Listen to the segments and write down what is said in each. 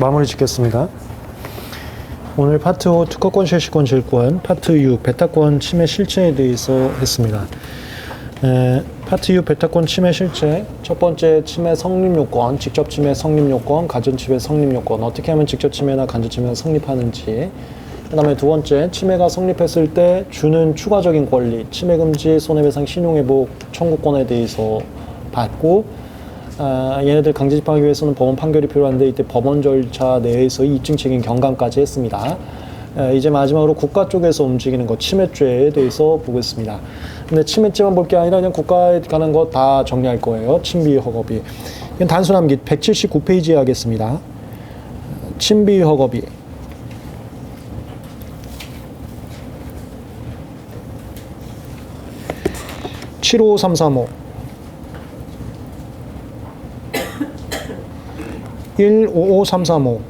마무리 짓겠습니다. 오늘 파트 5 특허권 실시권 질권, 파트 6 베타권 침해 실체에 대해서 했습니다. 파트 6 베타권 침해 실체, 첫 번째 침해 성립 요건, 직접 침해 성립 요건, 간접 침해 성립 요건, 어떻게 하면 직접 침해나 간접 침해가 성립하는지, 그 다음에 두 번째, 침해가 성립했을 때 주는 추가적인 권리, 침해금지, 손해배상, 신용회복 청구권에 대해서 받고, 얘네들 강제 집행하기 위해서는 법원 판결이 필요한데 이때 법원 절차 내에서 이익증 책임 경감까지 했습니다. 이제 마지막으로 국가 쪽에서 움직이는 것, 침해죄에 대해서 보겠습니다. 근데 침해죄만 볼 게 아니라 그냥 국가에 관한 거 다 정리할 거예요. 침비 허겁이. 이건 단순 암기 179페이지에 하겠습니다. 침비 허겁이. (75335) 155335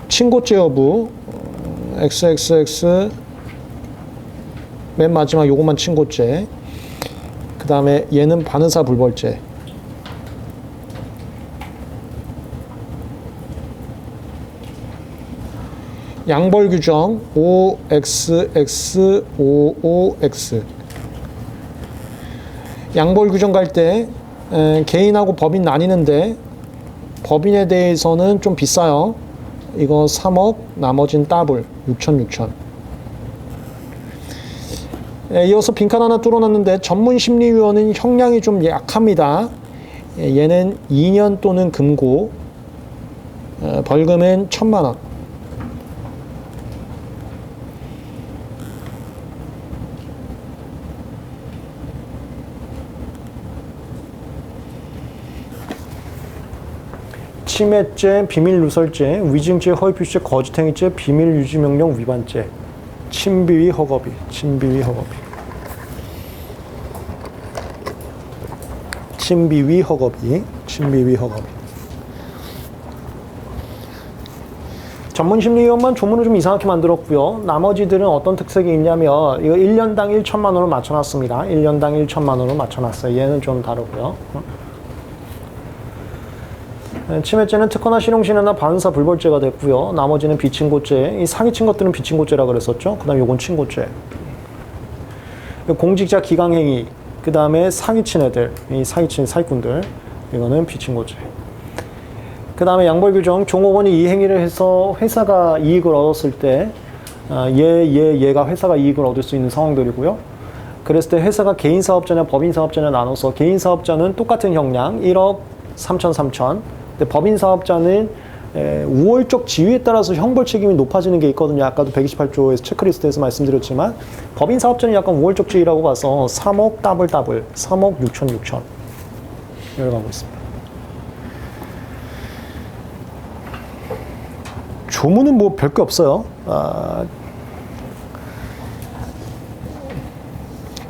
친고죄 여부 XXX 맨 마지막 요것만 친고죄, 그 다음에 얘는 반의사 불벌죄, 양벌 규정 OXX55X 양벌 규정 갈 때 개인하고 법인 나뉘는데 법인에 대해서는 좀 비싸요. 이거 3억, 나머진 더블 6천. 이어서 빈칸 하나 뚫어놨는데 전문심리위원은 형량이 좀 약합니다. 얘는 2년 또는 금고, 벌금은 1,000만 원. 침해죄, 비밀누설죄, 위증죄, 허위표시죄, 거짓행위죄, 비밀유지명령 위반죄, 침비위 허겁이, 침비위 허겁이, 침비위 허겁이, 침비위 허겁이. 전문심리위원만 조문을 좀 이상하게 만들었고요. 나머지들은 어떤 특색이 있냐면 이거 1년당 1천만 원을 맞춰놨습니다. 1년당 1천만 원을 맞춰놨어요. 얘는 좀 다르고요. 침해죄는 특허나 실용신해나 반의사 불벌죄가 됐고요. 나머지는 비친고죄, 이 사기친 것들은 비친고죄라 그랬었죠. 그 다음에 요건 친고죄. 공직자 기강행위, 그 다음에 사기친 애들, 이 사기친 사기꾼들, 이거는 비친고죄. 그 다음에 양벌규정, 종업원이 이 행위를 해서 회사가 이익을 얻었을 때 얘가 회사가 이익을 얻을 수 있는 상황들이고요. 그랬을 때 회사가 개인사업자냐 법인사업자냐 나눠서 개인사업자는 똑같은 형량 1억 3천. 근데 법인사업자는 우월적 지위에 따라서 형벌 책임이 높아지는 게 있거든요. 아까도 128조에서 체크리스트에서 말씀드렸지만 법인사업자는 약간 우월적 지위라고 봐서 3억 더블 3억 6천 이렇게 가고 있습니다. 조문은 뭐 별게 없어요.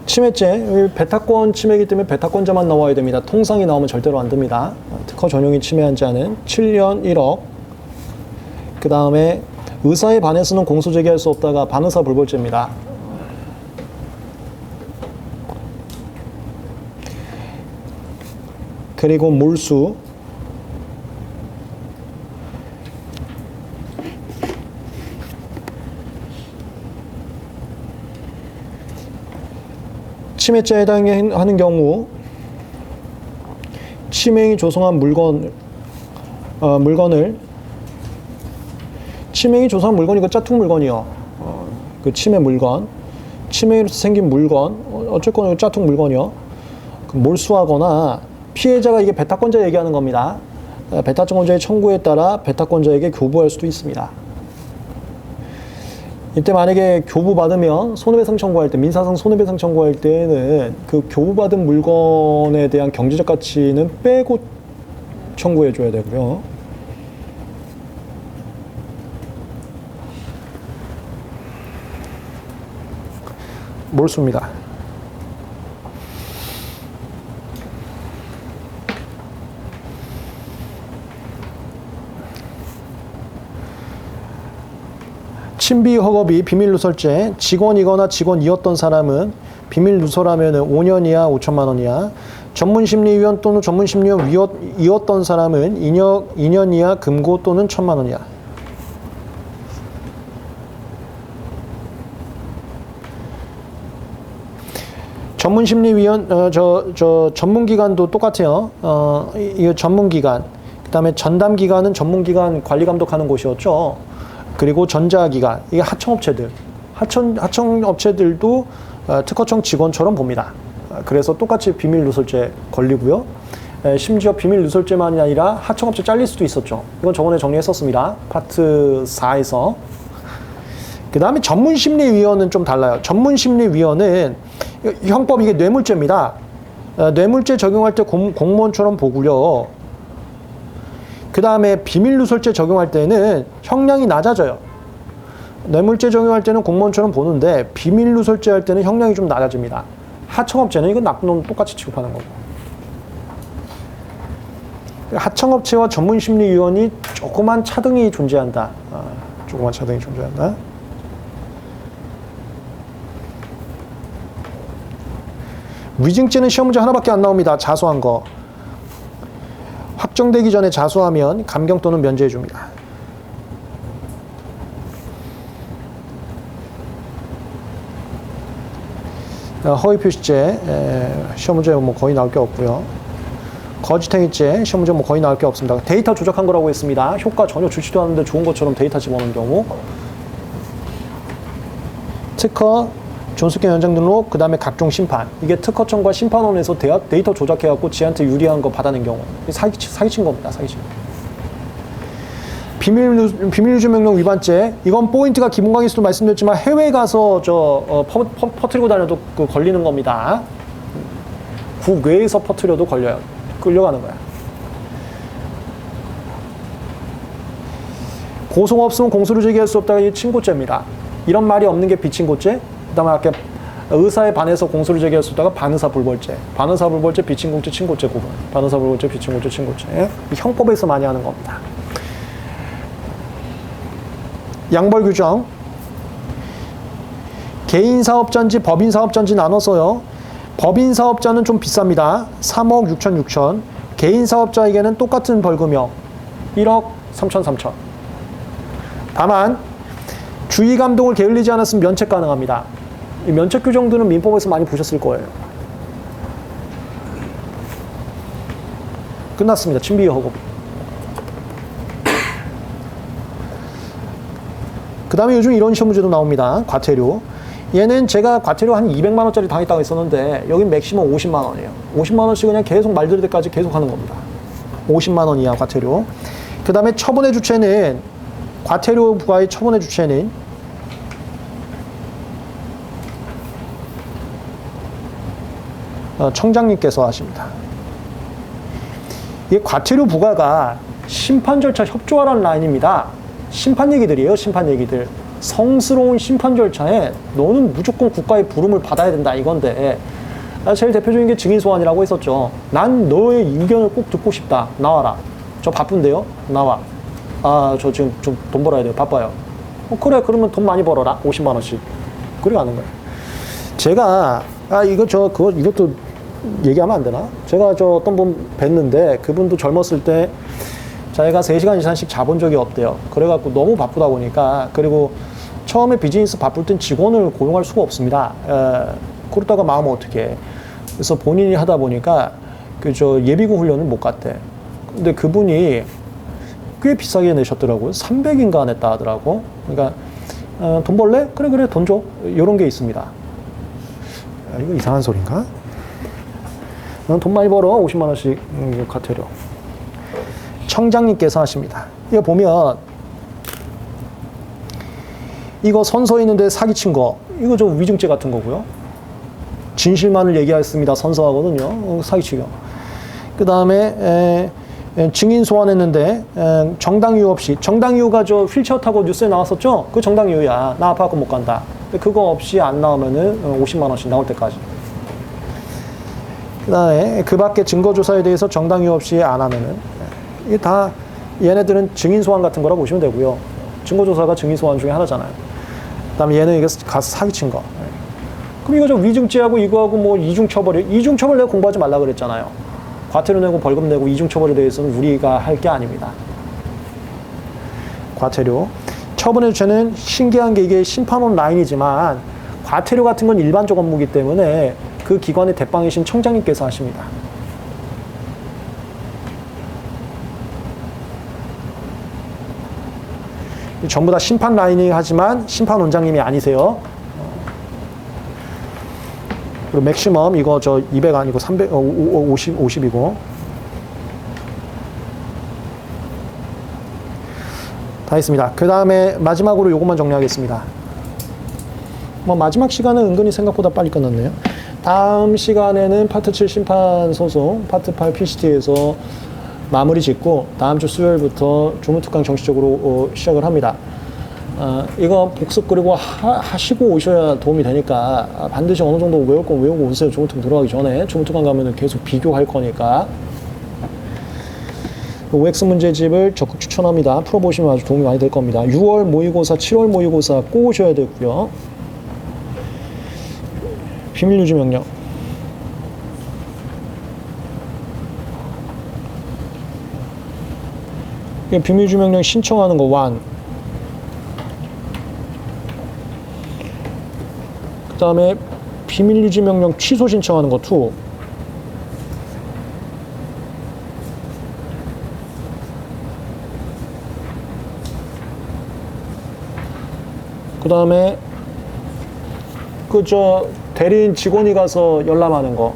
침해죄, 베타권 침해이기 때문에 베타권자만 나와야 됩니다. 통상이 나오면 절대로 안 됩니다. 특허 전용이 침해한 자는 7년 1억. 그 다음에 의사에 반해서는 공소 제기할 수 없다가 반의사 불벌죄입니다. 그리고 몰수. 침해죄에 해당하는 경우 침해인이 조성한 물건을 침해인이 조성한 물건이 그 짝퉁 물건이요. 그 침해 물건, 침해인으로서 생긴 물건, 어쨌거나 짝퉁 물건이요. 몰수하거나 피해자가 이게 베타권자 얘기하는 겁니다. 베타권자의 청구에 따라 베타권자에게 교부할 수도 있습니다. 이때 만약에 교부받으면 손해배상 청구할 때, 민사상 손해배상 청구할 때는 그 교부받은 물건에 대한 경제적 가치는 빼고 청구해줘야 되고요. 몰수입니다. 신비 허겁이 비밀누설죄, 직원이거나 직원이었던 사람은 비밀누설하면 5년 이하 5천만 원 이하, 전문심리위원 또는 전문심리위원이었던 사람은 2년 이하 금고 또는 1,000만 원 이하. 전문심리위원, 전문기관도 똑같아요. 이 전문기관. 그 다음에 전담기관은 전문기관 관리감독하는 곳이었죠. 그리고 전자기관, 이게 하청업체들. 하청업체들도 특허청 직원처럼 봅니다. 그래서 똑같이 비밀누설죄 걸리고요. 심지어 비밀누설죄만이 아니라 하청업체 잘릴 수도 있었죠. 이건 저번에 정리했었습니다. 파트 4에서. 그 다음에 전문심리위원은 좀 달라요. 전문심리위원은 형법 이게 뇌물죄입니다. 뇌물죄 적용할 때 공무원처럼 보고요. 그 다음에 비밀누설죄 적용할 때는 형량이 낮아져요. 뇌물죄 적용할 때는 공무원처럼 보는데 비밀누설죄 할 때는 형량이 좀 낮아집니다. 하청업체는 이건 나쁜 놈 똑같이 취급하는 거고. 하청업체와 전문심리위원이 조그만 차등이 존재한다. 조그만 차등이 존재한다. 위증죄는 시험 문제 하나밖에 안 나옵니다. 자수한 거. 확정되기 전에 자수하면 감경 또는 면제해 줍니다. 허위 표시죄 시험 문제 뭐 거의 나올 게 없고요. 거짓행위죄 시험 문제 뭐 거의 나올 게 없습니다. 데이터 조작한 거라고 했습니다. 효과 전혀 주지도 않는데 좋은 것처럼 데이터 집어넣은 경우. 특허, 존속権연장 등록, 그 다음에 각종 심판. 이게 특허청과 심판원에서 데이터 조작해갖고 지한테 유리한 거 받아낸 경우. 사기친 겁니다. 사기친. 비밀유지 명령 위반죄. 이건 포인트가 기본 강의에서도 말씀드렸지만 해외 가서 퍼뜨리고 다녀도 걸리는 겁니다. 국외에서 퍼뜨려도 걸려요. 끌려가는 거야. 고소가 없으면 공소를 제기할 수 없다가 이게 친고죄입니다. 이런 말이 없는 게 비친고죄. 그 다음에 아까 의사에 반해서 공소를 제기할 수 없다가 반의사 불벌죄. 반의사 불벌죄, 비친고죄, 친고죄 구분. 반의사 불벌죄, 비친고죄, 친고죄. 형법에서 많이 하는 겁니다. 양벌 규정. 개인 사업자인지 법인 사업자인지 나눠서요. 법인 사업자는 좀 비쌉니다. 3억 6천. 개인 사업자에게는 똑같은 벌금형 1억 3천. 다만 주의 감독을 게을리지 않았으면 면책 가능합니다. 이 면책 규정들은 민법에서 많이 보셨을 거예요. 끝났습니다. 친비의 허급. 그 다음에 요즘 이런 시험 문제도 나옵니다. 과태료. 얘는 제가 과태료 한 200만 원짜리 당했다고 했었는데 여긴 맥시멈 50만 원이에요. 50만 원씩 그냥 계속 말 들을 때까지 계속 하는 겁니다. 50만 원 이하 과태료. 그 다음에 처분의 주체는 과태료 부과의 처분의 주체는 청장님께서 하십니다. 이 과태료 부과가 심판 절차 협조하라는 라인입니다. 심판 얘기들이에요. 심판 얘기들. 성스러운 심판 절차에 너는 무조건 국가의 부름을 받아야 된다 이건데 제일 대표적인 게 증인 소환이라고 했었죠. 난 너의 의견을 꼭 듣고 싶다. 나와라. 저 바쁜데요. 나와. 저 지금 좀 돈 벌어야 돼요. 바빠요. 그래 그러면 돈 많이 벌어라. 50만 원씩. 그래 가는 거예요. 제가 이것도 얘기하면 안 되나? 제가 어떤 분 뵀는데 그분도 젊었을 때 자기가 3시간 이상씩 자본 적이 없대요. 그래갖고 너무 바쁘다 보니까 그리고 처음에 비즈니스 바쁠 땐 직원을 고용할 수가 없습니다. 그러다가 마음 어떻게 해. 그래서 본인이 하다 보니까 예비군 훈련을 못 갔대. 근데 그분이 꽤 비싸게 내셨더라고요. 300인가 냈다 하더라고. 그러니까 돈 벌래? 그래 돈 줘. 이런 게 있습니다. 이거 이상한 소린가? 돈 많이 벌어. 50만 원씩 과태료. 청장님께서 하십니다. 이거 보면 이거 선서 있는데 사기친 거 이거 좀 위증죄 같은 거고요. 진실만을 얘기했습니다. 선서하거든요. 사기치기. 그 다음에 증인 소환했는데 정당 이유 없이 정당 이유가 휠체어 타고 뉴스에 나왔었죠. 그 정당 이유야. 나 아파갖고 못 간다. 그거 없이 안 나오면은 50만 원씩 나올 때까지. 그 다음에 그 밖에 증거조사에 대해서 정당 이유 없이 안 하면은 이게 다 얘네들은 증인 소환 같은 거라고 보시면 되고요. 증거조사가 증인 소환 중에 하나잖아요. 그 다음에 얘는 이게 가서 사기친 거. 그럼 이거 좀 위증죄하고 이거하고 뭐 이중처벌이, 이중처벌 내가 공부하지 말라 그랬잖아요. 과태료 내고 벌금 내고 이중처벌에 대해서는 우리가 할 게 아닙니다. 과태료. 처분의 주체는 신기한 게 이게 심판원 라인이지만 과태료 같은 건 일반적 업무이기 때문에 그 기관의 대빵이신 청장님께서 하십니다. 전부 다 심판 라인이 하지만 심판 원장님이 아니세요. 그리고 맥시멈 이거 저 200 아니고 300, 50이고 다 했습니다. 그 다음에 마지막으로 요것만 정리하겠습니다. 뭐 마지막 시간은 은근히 생각보다 빨리 끝났네요. 다음 시간에는 파트 7 심판 소송, 파트 8 PCT에서 마무리 짓고 다음 주 수요일부터 조문특강 정식적으로 시작을 합니다. 이거 복습 그리고 하시고 오셔야 도움이 되니까 반드시 어느 정도 외울 건 외우고 오세요. 조문특강 들어가기 전에. 조문특강 가면은 계속 비교할 거니까. OX 문제집을 적극 추천합니다. 풀어보시면 아주 도움이 많이 될 겁니다. 6월 모의고사, 7월 모의고사 꼭 오셔야 되고요. 비밀유지 명령. 비밀유지 명령 신청하는 거 1. 그 다음에 비밀유지 명령 취소 신청하는 거 2. 그 다음에 대리인 직원이 가서 열람하는 거.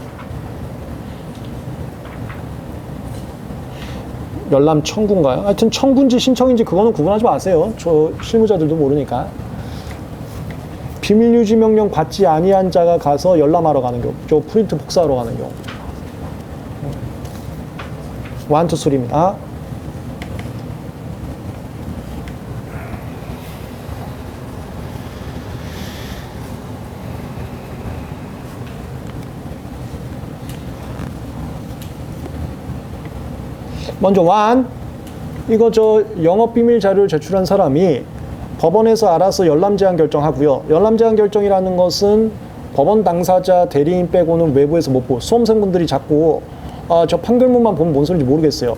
열람 청구인가요? 하여튼 청구인지 신청인지 그거는 구분하지 마세요. 저 실무자들도 모르니까. 비밀유지 명령 받지 아니한 자가 가서 열람하러 가는 경우, 저 프린트 복사하러 가는 경우. 1, 2, 3입니다. 먼저 1, 이거 영업비밀 자료를 제출한 사람이 법원에서 알아서 열람 제한 결정하고요. 열람 제한 결정이라는 것은 법원 당사자 대리인 빼고는 외부에서 못 보고, 수험생분들이 자꾸 저 판결문만 보면 뭔 소리인지 모르겠어요.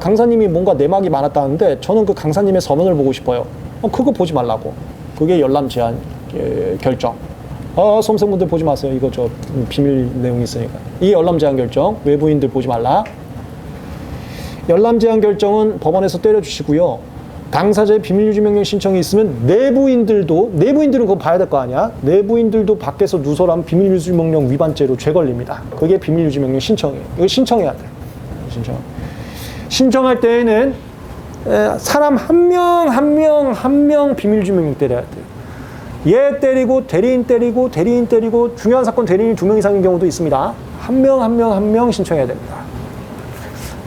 강사님이 뭔가 내막이 많았다는데 저는 그 강사님의 서면을 보고 싶어요. 그거 보지 말라고. 그게 열람 제한 결정. 수험생분들 보지 마세요. 이거 비밀 내용이 있으니까. 이 열람 제한 결정 외부인들 보지 말라. 열람 제한 결정은 법원에서 때려주시고요. 당사자의 비밀유지 명령 신청이 있으면 내부인들은 그거 봐야 될 거 아니야. 내부인들도 밖에서 누설하면 비밀유지 명령 위반죄로 죄 걸립니다. 그게 비밀유지 명령 신청이에요. 이거 신청해야 돼. 신청할 때에는 사람 한 명 비밀유지 명령 때려야 돼. 얘 때리고 대리인 때리고 중요한 사건 대리인이 2명 이상인 경우도 있습니다. 한 명 신청해야 됩니다.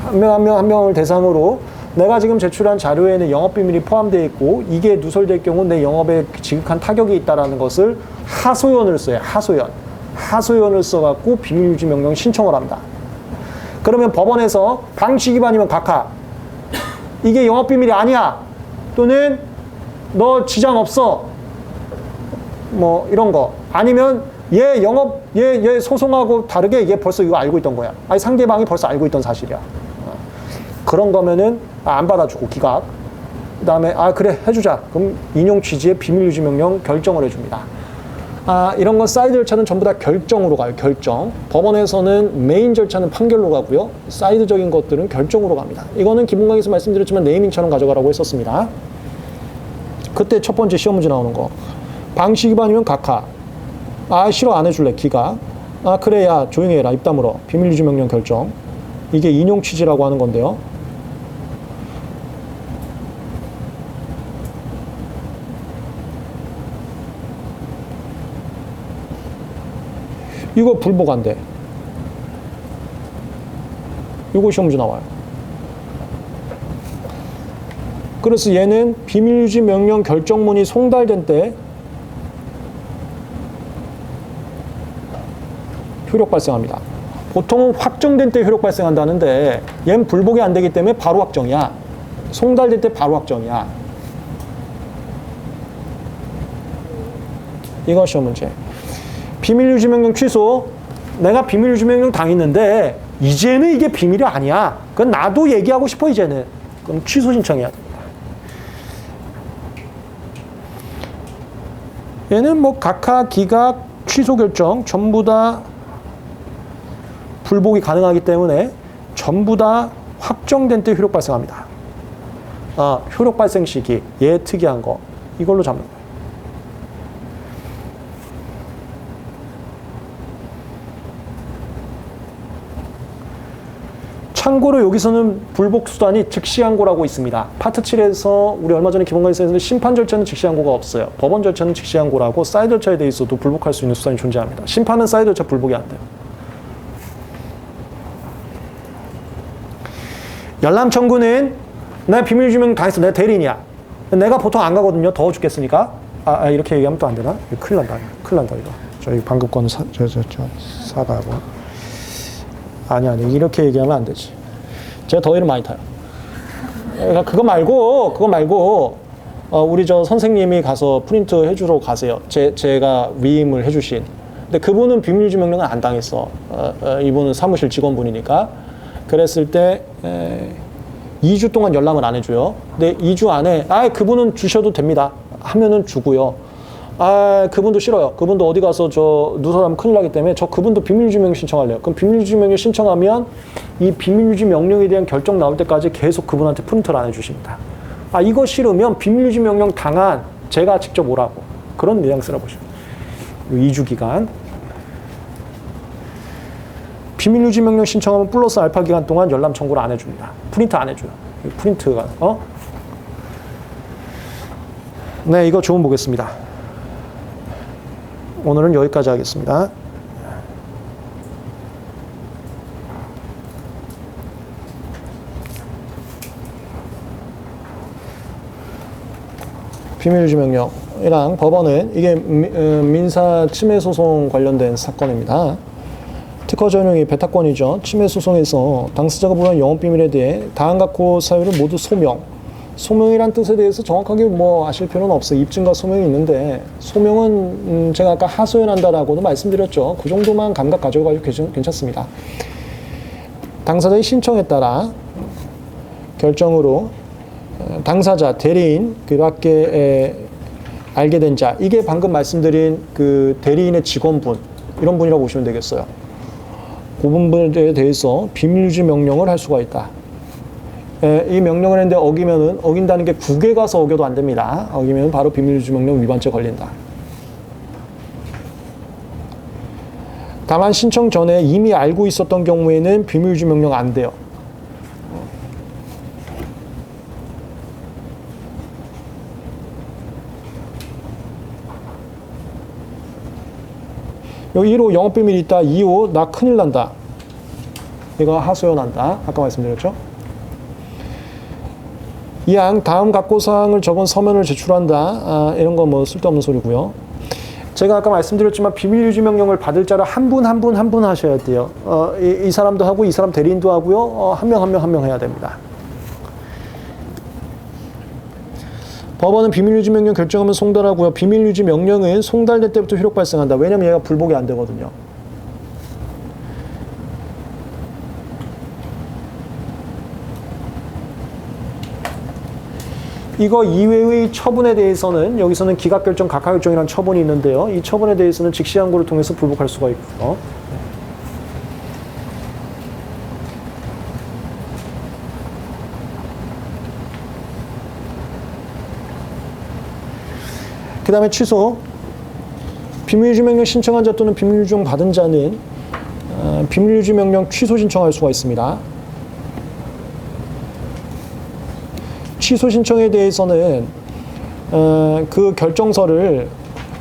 한 명을 대상으로 내가 지금 제출한 자료에는 영업비밀이 포함되어 있고 이게 누설될 경우 내 영업에 지극한 타격이 있다는 것을 하소연을 써요. 하소연을 써갖고 비밀유지 명령 신청을 합니다. 그러면 법원에서 방치 기반이면 각하, 이게 영업비밀이 아니야, 또는 너 지장 없어, 뭐 이런 거, 아니면 얘 소송하고 다르게 얘 벌써 이거 알고 있던 거야. 아니 상대방이 벌써 알고 있던 사실이야. 그런 거면은 안 받아주고 기각. 그 다음에 그래 해주자. 그럼 인용 취지의 비밀유지 명령 결정을 해줍니다. 이런 건 사이드 절차는 전부 다 결정으로 가요. 결정. 법원에서는 메인 절차는 판결로 가고요. 사이드적인 것들은 결정으로 갑니다. 이거는 기본 강의에서 말씀드렸지만 네이밍처럼 가져가라고 했었습니다. 그때 첫 번째 시험 문제 나오는 거. 방치 기반이면 각하. 싫어 안 해줄래. 기각. 그래 야 조용히 해라. 입 다물어. 비밀유지 명령 결정. 이게 인용 취지라고 하는 건데요. 이거 불복한대. 이거 시험 문제 나와요. 그래서 얘는 비밀유지 명령 결정문이 송달된 때 효력 발생합니다. 보통은 확정된 때 효력 발생한다는데 얘는 불복이 안 되기 때문에 바로 확정이야. 송달될 때 바로 확정이야. 이거 시험 문제. 비밀유지명령 취소. 내가 비밀유지명령 당했는데 이제는 이게 비밀이 아니야. 그건 나도 얘기하고 싶어 이제는. 그럼 취소 신청해야 됩니다. 얘는 뭐 각하, 기각, 취소 결정 전부 다 불복이 가능하기 때문에 전부 다 확정된 때 효력 발생합니다. 효력 발생 시기, 얘 특이한 거 이걸로 잡는 거예요. 참고로 여기서는 불복 수단이 즉시항고라고 있습니다. 파트 7에서 우리 얼마 전에 기본관리사에서는 심판 절차는 즉시항고가 없어요. 법원 절차는 즉시항고라고 사이드 절차에 대해서도 불복할 수 있는 수단이 존재합니다. 심판은 사이드 절차 불복이 안 돼요. 열람 청구는 나 비밀유지명령 당했어. 내가 대리인이야. 내가 보통 안 가거든요. 더워 죽겠으니까. 이렇게 얘기하면 또 안 되나? 큰일 난다. 큰일 난다 이거. 저희 방금 거는 사과하고. 아니 이렇게 얘기하면 안 되지. 제가 더위를 많이 타요. 그거 말고 우리 저 선생님이 가서 프린트 해주러 가세요. 제가 위임을 해주신. 근데 그분은 비밀유지 명령은 안 당했어. 이분은 사무실 직원분이니까. 그랬을 때 2주 동안 열람을 안 해줘요. 근데 2주 안에 그분은 주셔도 됩니다. 하면은 주고요. 그분도 싫어요. 그분도 어디 가서 누설하면 큰일 나기 때문에 그분도 비밀유지 명령 신청할래요. 그럼 비밀유지 명령 신청하면 이 비밀유지 명령에 대한 결정 나올 때까지 계속 그분한테 프린트를 안 해주십니다. 이거 싫으면 비밀유지 명령 당한 제가 직접 오라고. 그런 뉘앙스라 보시면 2주 기간. 비밀유지 명령 신청하면 플러스 알파 기간 동안 열람 청구를 안 해줍니다. 프린트 안 해줘요. 프린트가 네, 이거 조금 보겠습니다. 오늘은 여기까지 하겠습니다. 비밀유지 명령이랑 법원은 이게 민사 침해 소송 관련된 사건입니다. 특허 전용이 배타권이죠. 침해 소송에서 당사자가 부여한 영업비밀에 대해 다음각호 사유를 모두 소명이란 뜻에 대해서 정확하게 아실 필요는 없어요. 입증과 소명이 있는데 소명은 제가 아까 하소연한다라고도 말씀드렸죠. 그 정도만 감각 가져가지고 괜찮습니다. 당사자의 신청에 따라 결정으로 당사자, 대리인, 그 밖에 알게 된 자, 이게 방금 말씀드린 그 대리인의 직원분, 이런 분이라고 보시면 되겠어요. 그 부분에 대해서 비밀유지 명령을 할 수가 있다. 이 명령을 했는데 어긴다는 게 국에 가서 어겨도 안 됩니다. 어기면 바로 비밀유지 명령 위반죄 걸린다. 다만 신청 전에 이미 알고 있었던 경우에는 비밀유지 명령 안 돼요. 여기 1호 영업비밀이 있다. 2호 나 큰일 난다. 이거 하소연한다. 아까 말씀드렸죠. 2항 다음 각고사항을 적은 서면을 제출한다. 이런 거 쓸데없는 소리고요. 제가 아까 말씀드렸지만 비밀유지 명령을 받을 자를 한 분 하셔야 돼요. 이 사람도 하고 이 사람 대리인도 하고요. 한 명 해야 됩니다. 법원은 비밀유지 명령 결정하면 송달하고요. 비밀유지 명령은 송달될 때부터 효력 발생한다. 왜냐면 얘가 불복이 안 되거든요. 이거 이외의 처분에 대해서는 여기서는 기각결정, 각하결정이라는 처분이 있는데요. 이 처분에 대해서는 직시항고를 통해서 불복할 수가 있고요. 그 다음에 취소. 비밀유지 명령 신청한 자 또는 비밀유지 명령 받은 자는 비밀유지 명령 취소 신청할 수가 있습니다. 취소 신청에 대해서는 그 결정서를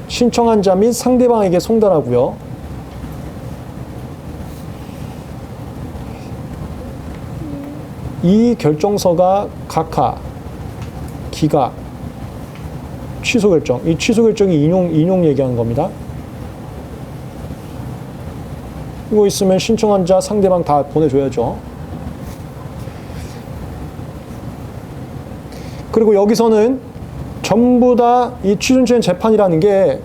신청한 자 및 상대방에게 송달하고요. 이 결정서가 각하, 기각, 취소 결정. 이 취소 결정이 인용 얘기하는 겁니다. 이거 있으면 신청한 자, 상대방 다 보내줘야죠. 그리고 여기서는 전부 다 이 취소신청 재판이라는 게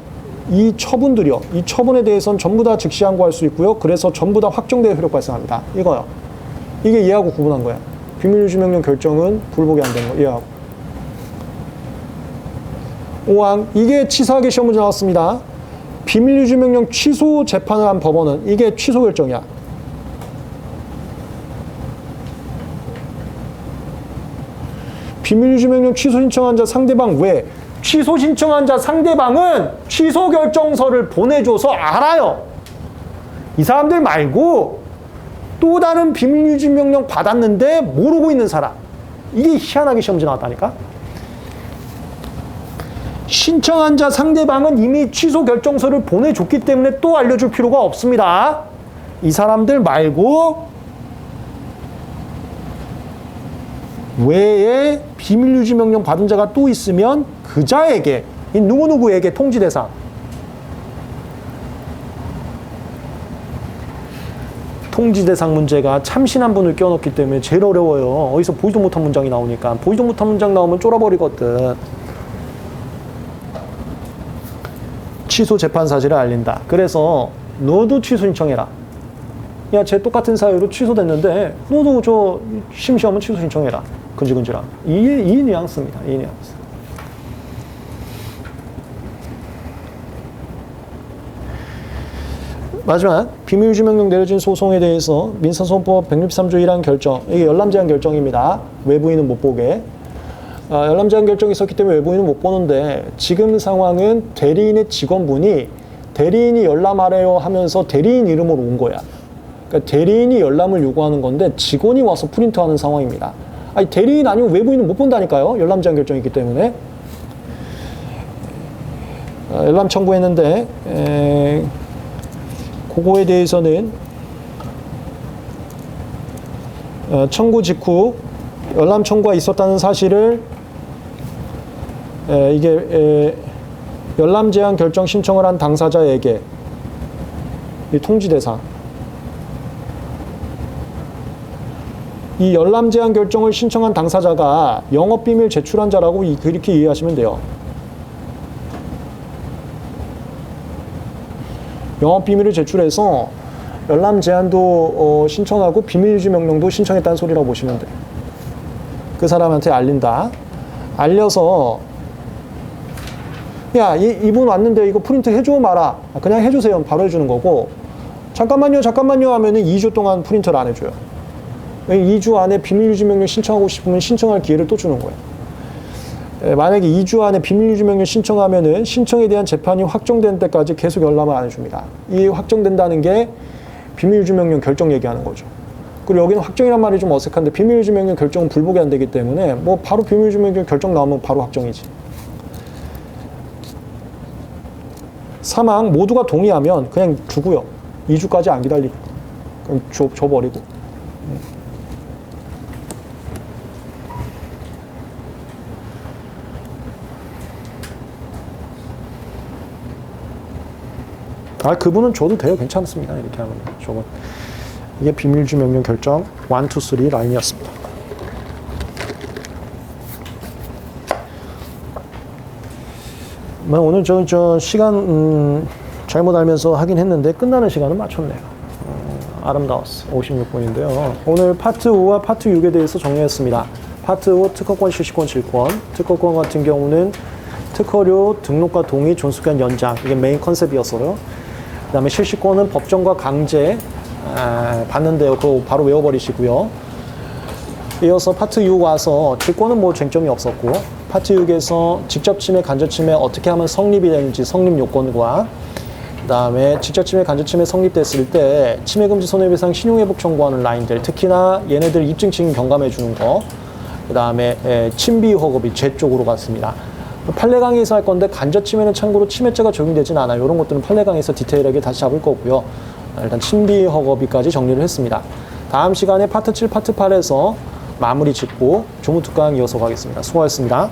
이 처분들이요. 이 처분에 대해서는 전부 다 즉시 항고할 수 있고요. 그래서 전부 다 확정되어 효력 발생합니다. 이거요. 이게 이해하고 구분한 거야. 비밀유지명령 결정은 불복이 안 되는 거 이해하고. 5항 이게 치사하게 시험 문제 나왔습니다. 비밀유지명령 취소 재판을 한 법원은 이게 취소 결정이야. 비밀유지명령 취소 신청한 자 상대방 외 취소 신청한 자 상대방은 취소 결정서를 보내줘서 알아요. 이 사람들 말고 또 다른 비밀유지명령 받았는데 모르고 있는 사람. 이게 희한하게 시험 문제 나왔다니까. 신청한 자 상대방은 이미 취소 결정서를 보내줬기 때문에 또 알려줄 필요가 없습니다. 이 사람들 말고 외에 비밀유지명령 받은 자가 또 있으면 그 자에게, 이 누구누구에게 통지대상. 통지대상 문제가 참신한 분을 껴넣기 때문에 제일 어려워요. 어디서 보지도 못한 문장이 나오니까. 보지도 못한 문장 나오면 쫄아버리거든. 취소 재판 사실을 알린다. 그래서 너도 취소 신청해라. 야, 쟤 똑같은 사유로 취소됐는데 너도 저 심시하면 취소 신청해라. 근질근질함. 이 뉘앙스입니다. 이 뉘앙스. 마지막 비밀유지명령 내려진 소송에 대해서 민사소송법 163조 1항 결정. 이게 열람제한 결정입니다. 외부인은 못 보게. 열람제한 결정이 있었기 때문에 외부인은 못 보는데 지금 상황은 대리인의 직원분이 대리인이 열람하래요 하면서 대리인 이름으로 온 거야. 그러니까 대리인이 열람을 요구하는 건데 직원이 와서 프린트하는 상황입니다. 아니 대리인 아니면 외부인은 못 본다니까요. 열람제한 결정이기 때문에. 열람 청구했는데 그거에 대해서는 청구 직후 열람 청구가 있었다는 사실을 이게 열람 제한 결정 신청을 한 당사자에게 이 통지대상 이 열람 제한 결정을 신청한 당사자가 영업비밀 제출한 자라고 그렇게 이해하시면 돼요. 영업비밀을 제출해서 열람 제한도 신청하고 비밀유지 명령도 신청했다는 소리라고 보시면 돼요. 그 사람한테 알린다. 알려서 야, 이분 왔는데 이거 프린트 해줘 마라. 그냥 해주세요. 바로 해주는 거고 잠깐만요 하면은 2주 동안 프린트를 안 해줘요. 2주 안에 비밀유지 명령 신청하고 싶으면 신청할 기회를 또 주는 거예요. 만약에 2주 안에 비밀유지 명령 신청하면은 신청에 대한 재판이 확정된 때까지 계속 열람을 안 해줍니다. 이 확정된다는 게 비밀유지 명령 결정 얘기하는 거죠. 그리고 여기는 확정이란 말이 좀 어색한데 비밀유지 명령 결정은 불복이 안 되기 때문에 뭐 바로 비밀유지 명령 결정 나오면 바로 확정이지. 사망 모두가 동의하면 그냥 주고요. 2주까지 안 기다리고 그냥 줘버리고. 그분은 줘도 돼요. 괜찮습니다. 이렇게 하면. 저건. 이게 비밀유지 명령 결정 1, 2, 3 라인이었습니다. 오늘 저 시간 잘못 알면서 하긴 했는데 끝나는 시간은 맞췄네요. 아름다웠어. 56분인데요. 오늘 파트 5와 파트 6에 대해서 정리했습니다. 파트 5 특허권, 실시권, 질권. 특허권 같은 경우는 특허료 등록과 동의, 존속기한 연장. 이게 메인 컨셉이었어요. 그 다음에 실시권은 법정과 강제 받는데요. 그거 바로 외워버리시고요. 이어서 파트 6 와서 질권은 뭐 쟁점이 없었고 파트 6에서 직접 침해, 간접 침해 어떻게 하면 성립이 되는지 성립 요건과 그 다음에 직접 침해, 간접 침해 성립됐을 때 침해금지 손해배상 신용회복 청구하는 라인들 특히나 얘네들 입증 경감해 주는 거 그 다음에 침비 허겁이 죄 쪽으로 갔습니다. 판례 강의에서 할 건데 간접 침해는 참고로 침해죄가 적용되진 않아요. 이런 것들은 판례 강의에서 디테일하게 다시 잡을 거고요. 일단 침비 허겁이까지 정리를 했습니다. 다음 시간에 파트 7, 파트 8에서 마무리 짓고 조무특강 이어서 가겠습니다. 수고하셨습니다.